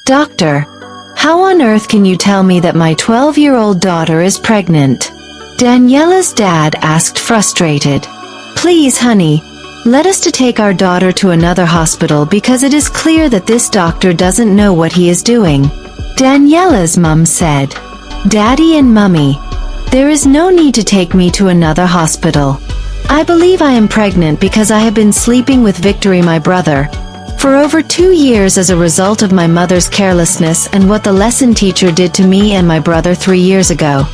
"Doctor, how on earth can you tell me that my 12-year-old daughter is pregnant?" Daniela's dad asked, frustrated. "Please, honey, let us to take our daughter to another hospital because it is clear that this doctor doesn't know what he is doing." Daniela's mum said, "Daddy and Mummy, there is no need to take me to another hospital. I believe I am pregnant because I have been sleeping with Victory, my brother, for over 2 years as a result of my mother's carelessness and what the lesson teacher did to me and my brother 3 years ago.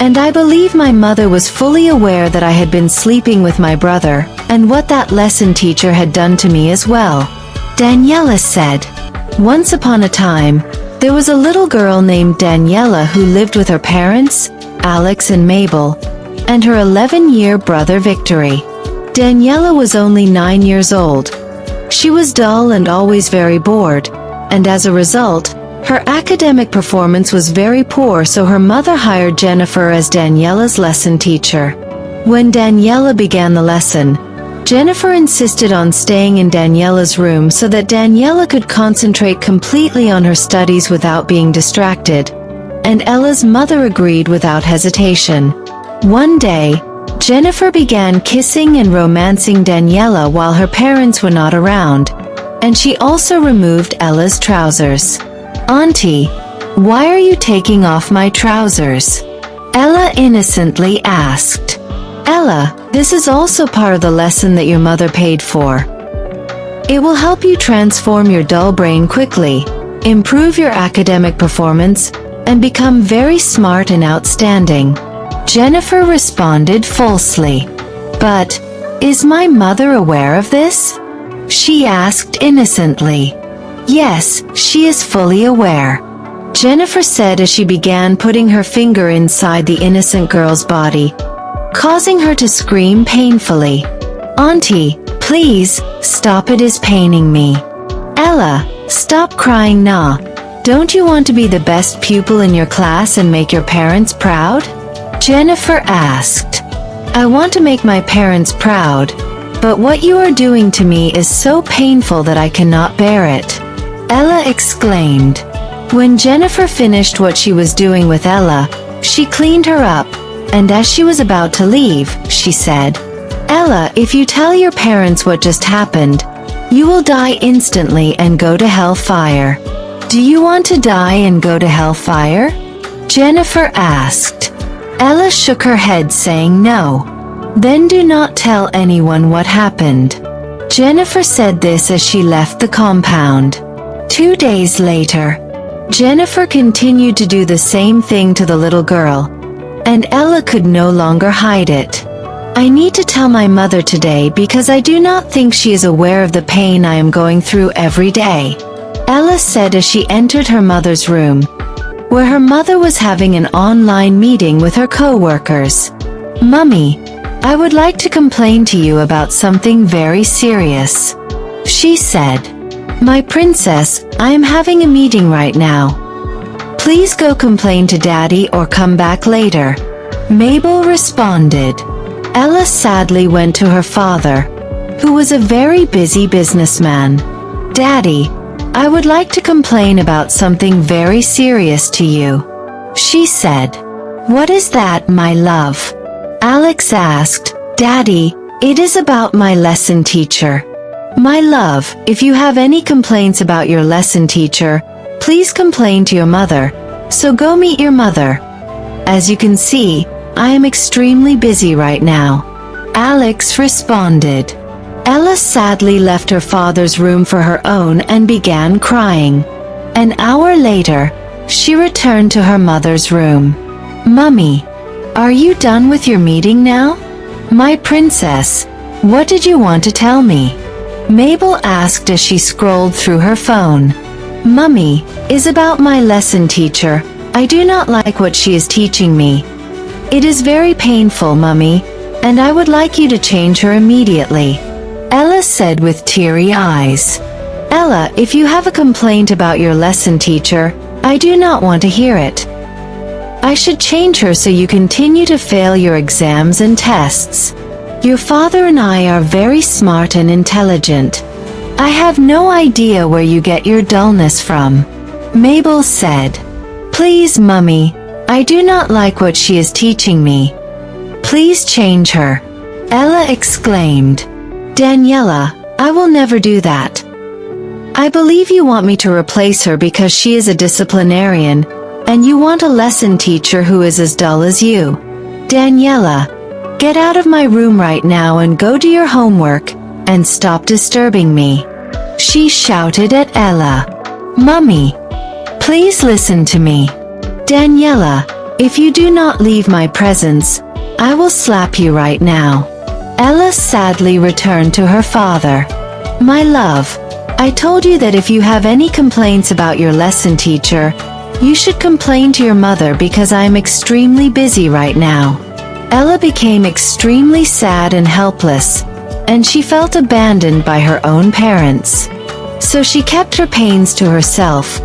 And I believe my mother was fully aware that I had been sleeping with my brother, and what that lesson teacher had done to me as well." Daniela said, "Once upon a time, there was a little girl named Daniela who lived with her parents, Alex and Mabel, and her 11-year brother Victory. Daniela was only 9 years old. She was dull and always very bored, and as a result, her academic performance was very poor, so her mother hired Jennifer as Daniela's lesson teacher. When Daniela began the lesson, Jennifer insisted on staying in Daniela's room so that Daniela could concentrate completely on her studies without being distracted, and Ella's mother agreed without hesitation. One day, Jennifer began kissing and romancing Daniela while her parents were not around, and she also removed Ella's trousers. "Auntie, why are you taking off my trousers?" Ella innocently asked. "Ella, this is also part of the lesson that your mother paid for. It will help you transform your dull brain quickly, improve your academic performance, and become very smart and outstanding." Jennifer responded falsely. "But, is my mother aware of this?" she asked innocently. "Yes, she is fully aware," Jennifer said as she began putting her finger inside the innocent girl's body, causing her to scream painfully. "Auntie, please, stop, it is paining me." "Ella, stop crying now. Don't you want to be the best pupil in your class and make your parents proud?" Jennifer asked. "I want to make my parents proud, but what you are doing to me is so painful that I cannot bear it," Ella exclaimed. When Jennifer finished what she was doing with Ella, she cleaned her up, and as she was about to leave, she said, "Ella, if you tell your parents what just happened, you will die instantly and go to hellfire. Do you want to die and go to hellfire?" Jennifer asked. Ella shook her head, saying no. "Then do not tell anyone what happened." Jennifer said this as she left the compound. 2 days later, Jennifer continued to do the same thing to the little girl, and Ella could no longer hide it. "I need to tell my mother today because I do not think she is aware of the pain I am going through every day," Ella said as she entered her mother's room, where her mother was having an online meeting with her co-workers. "Mummy, I would like to complain to you about something very serious," she said. "My princess, I am having a meeting right now. Please go complain to Daddy or come back later," Mabel responded. Ella sadly went to her father, who was a very busy businessman. "Daddy, I would like to complain about something very serious to you," she said. "What is that, my love?" Alex asked. "Daddy, it is about my lesson teacher." "My love, if you have any complaints about your lesson teacher, please complain to your mother, so go meet your mother. As you can see, I am extremely busy right now," Alex responded. Ella sadly left her father's room for her own and began crying. An hour later, she returned to her mother's room. "Mummy, are you done with your meeting now?" "My princess, what did you want to tell me?" Mabel asked as she scrolled through her phone. "Mummy, is about my lesson teacher. I do not like what she is teaching me. It is very painful, Mummy, and I would like you to change her immediately," Ella said with teary eyes. "Ella, if you have a complaint about your lesson teacher, I do not want to hear it. I should change her so you continue to fail your exams and tests. Your father and I are very smart and intelligent. I have no idea where you get your dullness from." Mabel said, "Please, Mummy, I do not like what she is teaching me. Please change her." Ella exclaimed, "Daniela, I will never do that. I believe you want me to replace her because she is a disciplinarian, and you want a lesson teacher who is as dull as you. Daniela, get out of my room right now and go do your homework, and stop disturbing me," she shouted at Ella. "Mummy, please listen to me. Daniela, if you do not leave my presence, I will slap you right now." Ella sadly returned to her father. "My love, I told you that if you have any complaints about your lesson teacher, you should complain to your mother because I am extremely busy right now." Ella became extremely sad and helpless, and she felt abandoned by her own parents. So she kept her pains to herself,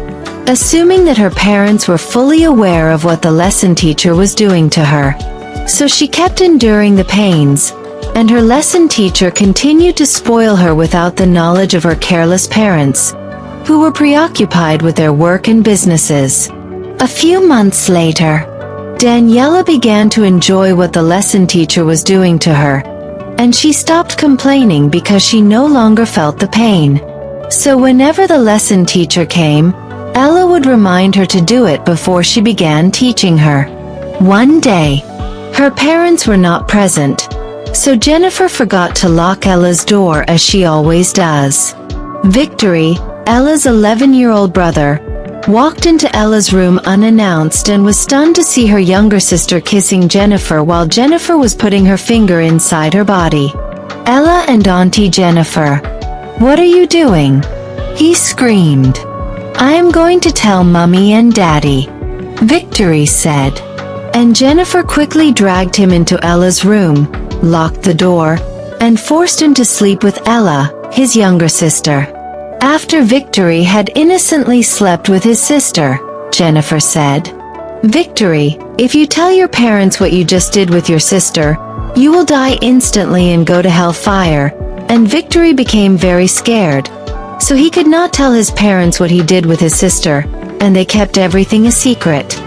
assuming that her parents were fully aware of what the lesson teacher was doing to her. So she kept enduring the pains, and her lesson teacher continued to spoil her without the knowledge of her careless parents, who were preoccupied with their work and businesses. A few months later, Daniela began to enjoy what the lesson teacher was doing to her, and she stopped complaining because she no longer felt the pain. So whenever the lesson teacher came, Ella would remind her to do it before she began teaching her. One day, her parents were not present, so Jennifer forgot to lock Ella's door as she always does. Victory, Ella's 11-year-old brother, walked into Ella's room unannounced and was stunned to see her younger sister kissing Jennifer while Jennifer was putting her finger inside her body. "Ella and Auntie Jennifer, what are you doing?" he screamed. "I am going to tell Mummy and Daddy," Victory said. And Jennifer quickly dragged him into Ella's room, locked the door, and forced him to sleep with Ella, his younger sister. After Victory had innocently slept with his sister, Jennifer said, "Victory, if you tell your parents what you just did with your sister, you will die instantly and go to hellfire." And Victory became very scared, so he could not tell his parents what he did with his sister, and they kept everything a secret.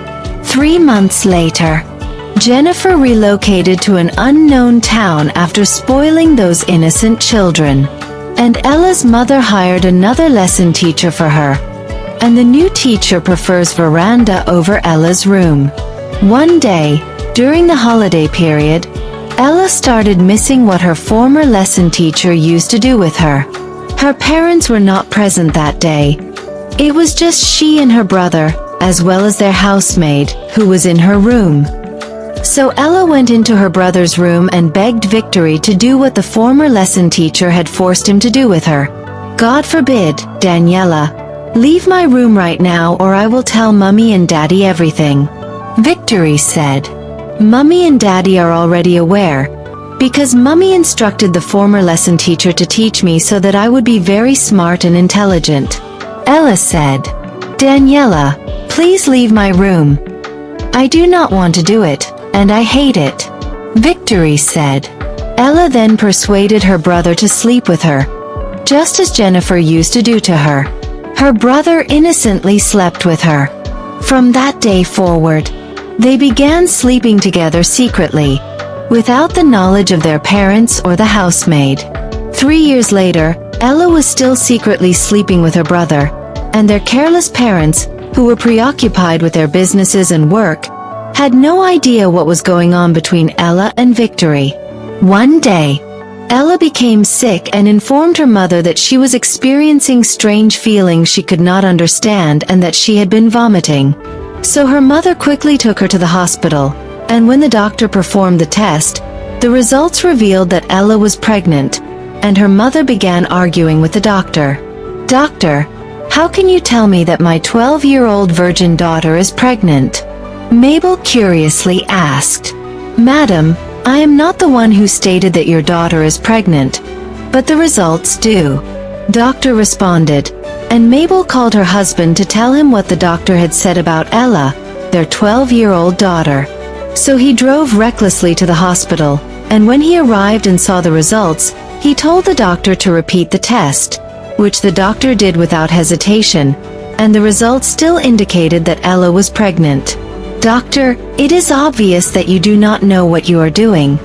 3 months later, Jennifer relocated to an unknown town after spoiling those innocent children. And Ella's mother hired another lesson teacher for her. And the new teacher prefers veranda over Ella's room. One day, during the holiday period, Ella started missing what her former lesson teacher used to do with her. Her parents were not present that day. It was just she and her brother, as well as their housemaid, who was in her room. So Ella went into her brother's room and begged Victory to do what the former lesson teacher had forced him to do with her. "God forbid, Daniela. Leave my room right now or I will tell Mummy and Daddy everything," Victory said. "Mummy and Daddy are already aware, because Mummy instructed the former lesson teacher to teach me so that I would be very smart and intelligent," Ella said. "Daniela, please leave my room. I do not want to do it, and I hate it," Victory said. Ella then persuaded her brother to sleep with her, just as Jennifer used to do to her. Her brother innocently slept with her. From that day forward, they began sleeping together secretly, without the knowledge of their parents or the housemaid. 3 years later, Ella was still secretly sleeping with her brother, and their careless parents, who were preoccupied with their businesses and work, had no idea what was going on between Ella and Victory. One day, Ella became sick and informed her mother that she was experiencing strange feelings she could not understand and that she had been vomiting. So her mother quickly took her to the hospital, and when the doctor performed the test, the results revealed that Ella was pregnant, and her mother began arguing with the doctor. "Doctor, how can you tell me that my 12-year-old virgin daughter is pregnant?" Mabel curiously asked. "Madam, I am not the one who stated that your daughter is pregnant, but the results do," Doctor responded, and Mabel called her husband to tell him what the doctor had said about Ella, their 12-year-old daughter. So he drove recklessly to the hospital, and when he arrived and saw the results, he told the doctor to repeat the test, which the doctor did without hesitation, and the results still indicated that Ella was pregnant. "Doctor, it is obvious that you do not know what you are doing.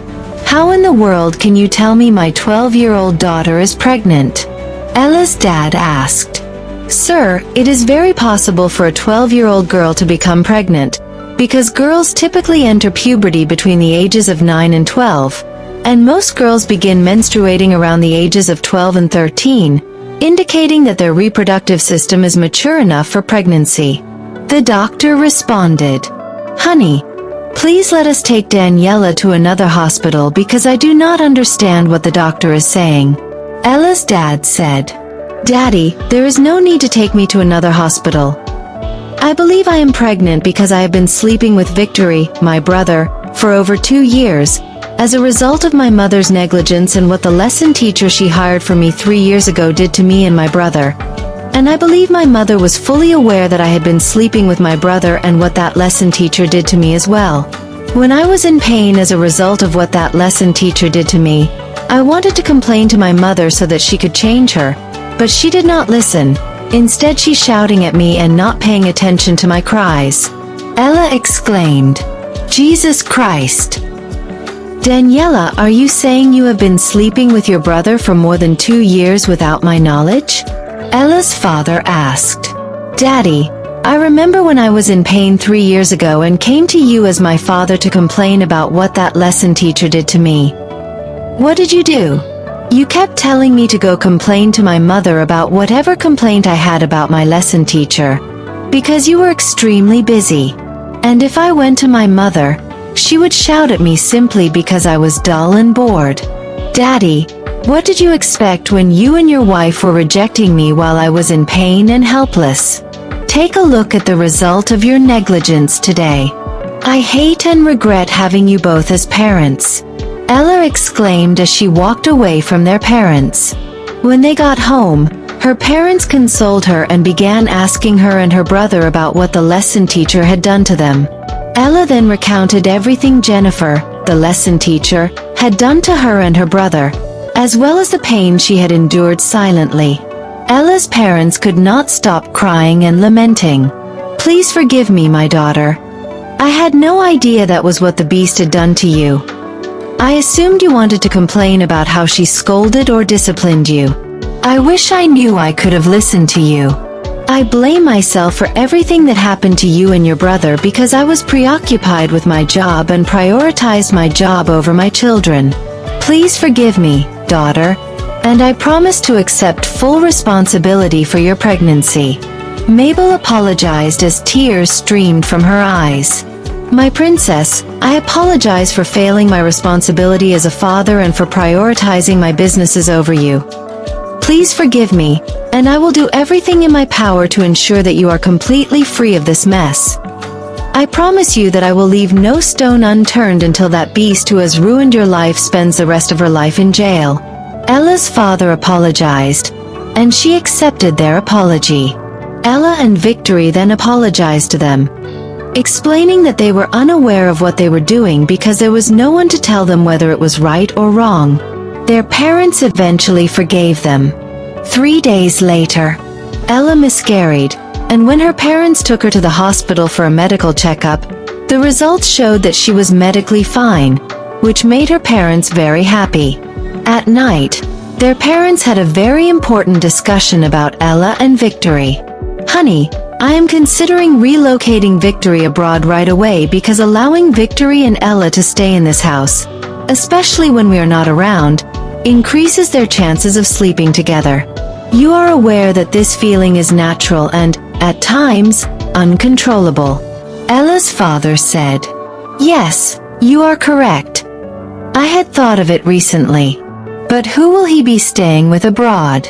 How in the world can you tell me my 12-year-old daughter is pregnant?" Ella's dad asked. "Sir, it is very possible for a 12-year-old girl to become pregnant, because girls typically enter puberty between the ages of 9 and 12, and most girls begin menstruating around the ages of 12 and 13, indicating that their reproductive system is mature enough for pregnancy." The doctor responded, "Honey, please let us take Daniela to another hospital because I do not understand what the doctor is saying." Ella's dad said, "Daddy, there is no need to take me to another hospital. I believe I am pregnant because I have been sleeping with Victory, my brother, for over 2 years, as a result of my mother's negligence and what the lesson teacher she hired for me 3 years ago did to me and my brother. And I believe my mother was fully aware that I had been sleeping with my brother and what that lesson teacher did to me as well. When I was in pain as a result of what that lesson teacher did to me, I wanted to complain to my mother so that she could change her, but she did not listen. Instead, she's shouting at me and not paying attention to my cries." Ella exclaimed, "Jesus Christ! Daniela, are you saying you have been sleeping with your brother for more than 2 years without my knowledge?" Ella's father asked. "Daddy, I remember when I was in pain 3 years ago and came to you as my father to complain about what that lesson teacher did to me. What did you do? You kept telling me to go complain to my mother about whatever complaint I had about my lesson teacher, because you were extremely busy. And if I went to my mother, she would shout at me simply because I was dull and bored. Daddy, what did you expect when you and your wife were rejecting me while I was in pain and helpless? Take a look at the result of your negligence today. I hate and regret having you both as parents." Ella exclaimed as she walked away from their parents. When they got home, her parents consoled her and began asking her and her brother about what the lesson teacher had done to them. Ella then recounted everything Jennifer, the lesson teacher, had done to her and her brother, as well as the pain she had endured silently. Ella's parents could not stop crying and lamenting. "Please forgive me, my daughter. I had no idea that was what the beast had done to you. I assumed you wanted to complain about how she scolded or disciplined you. I wish I knew I could have listened to you. I blame myself for everything that happened to you and your brother because I was preoccupied with my job and prioritized my job over my children. Please forgive me, daughter, and I promise to accept full responsibility for your pregnancy." Mabel apologized as tears streamed from her eyes. "My princess, I apologize for failing my responsibility as a father and for prioritizing my businesses over you. Please forgive me, and I will do everything in my power to ensure that you are completely free of this mess. I promise you that I will leave no stone unturned until that beast who has ruined your life spends the rest of her life in jail." Ella's father apologized, and she accepted their apology. Ella and Victory then apologized to them, explaining that they were unaware of what they were doing because there was no one to tell them whether it was right or wrong. Their parents eventually forgave them. 3 days later, Ella miscarried, and when her parents took her to the hospital for a medical checkup, the results showed that she was medically fine, which made her parents very happy. At night, their parents had a very important discussion about Ella and Victory. "Honey, I am considering relocating Victory abroad right away because allowing Victory and Ella to stay in this house, especially when we are not around, increases their chances of sleeping together. You are aware that this feeling is natural and, at times, uncontrollable." Ella's father said, "Yes, you are correct. I had thought of it recently. But who will he be staying with abroad?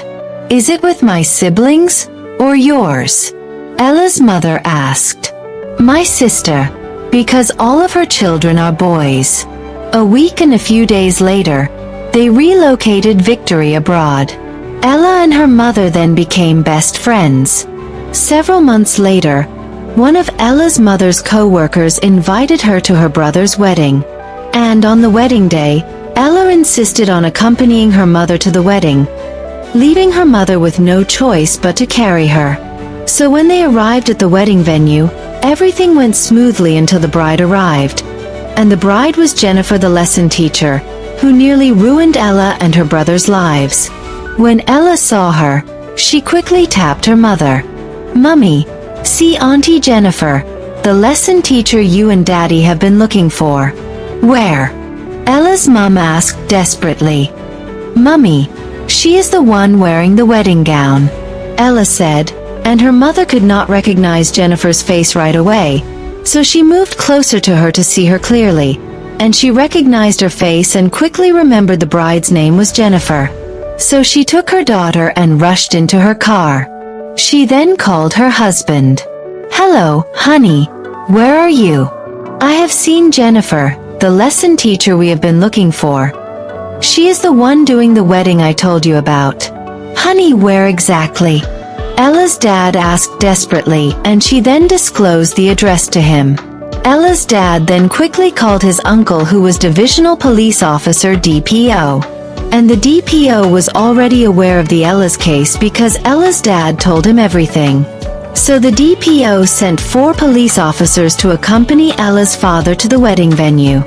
Is it with my siblings, or yours?" Ella's mother asked. "My sister, because all of her children are boys." A week and a few days later, they relocated Victory abroad. Ella and her mother then became best friends. Several months later, one of Ella's mother's co-workers invited her to her brother's wedding. And on the wedding day, Ella insisted on accompanying her mother to the wedding, leaving her mother with no choice but to carry her. So when they arrived at the wedding venue, everything went smoothly until the bride arrived. And the bride was Jennifer, the lesson teacher, who nearly ruined Ella and her brother's lives. When Ella saw her, she quickly tapped her mother. "Mummy, see Auntie Jennifer, the lesson teacher you and Daddy have been looking for." "Where?" Ella's mom asked desperately. "Mummy, she is the one wearing the wedding gown," Ella said, and her mother could not recognize Jennifer's face right away, so she moved closer to her to see her clearly, and she recognized her face and quickly remembered the bride's name was Jennifer. So she took her daughter and rushed into her car. She then called her husband. "Hello, honey, where are you?" "I have seen Jennifer, the lesson teacher we have been looking for. She is the one doing the wedding I told you about." "Honey, where exactly?" Ella's dad asked desperately, and she then disclosed the address to him. Ella's dad then quickly called his uncle, who was Divisional Police Officer DPO. And the DPO was already aware of the Ella's case because Ella's dad told him everything. So the DPO sent 4 police officers to accompany Ella's father to the wedding venue.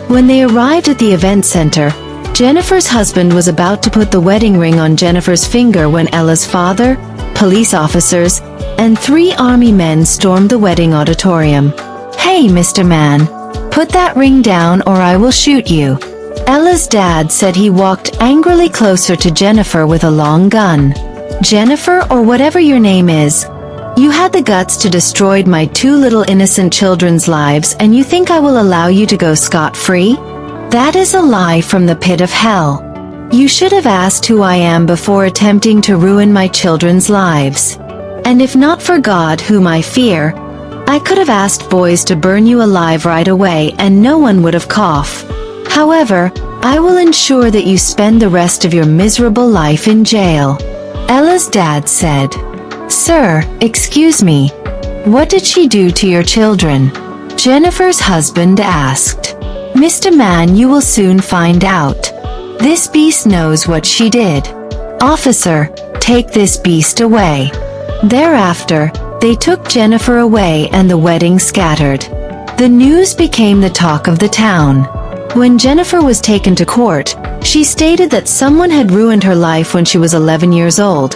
When they arrived at the event center, Jennifer's husband was about to put the wedding ring on Jennifer's finger when Ella's father, police officers, and 3 army men stormed the wedding auditorium. "Hey, Mr. Man, put that ring down or I will shoot you." Ella's dad said he walked angrily closer to Jennifer with a long gun. "Jennifer, or whatever your name is, you had the guts to destroy my 2 little innocent children's lives, and you think I will allow you to go scot-free? That is a lie from the pit of hell. You should have asked who I am before attempting to ruin my children's lives. And if not for God, whom I fear, I could have asked boys to burn you alive right away and no one would have coughed. However, I will ensure that you spend the rest of your miserable life in jail." Ella's dad said. "Sir, excuse me. What did she do to your children?" Jennifer's husband asked. "Mr. Man, you will soon find out. This beast knows what she did. Officer, take this beast away." Thereafter, they took Jennifer away and the wedding scattered. The news became the talk of the town. When Jennifer was taken to court, she stated that someone had ruined her life when she was 11 years old.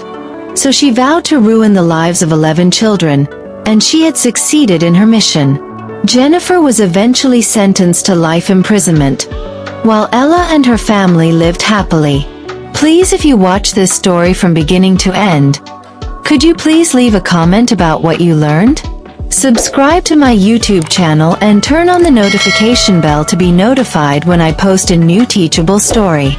So she vowed to ruin the lives of 11 children, and she had succeeded in her mission. Jennifer was eventually sentenced to life imprisonment, while Ella and her family lived happily. Please, if you watch this story from beginning to end, could you please leave a comment about what you learned? Subscribe to my YouTube channel and turn on the notification bell to be notified when I post a new teachable story.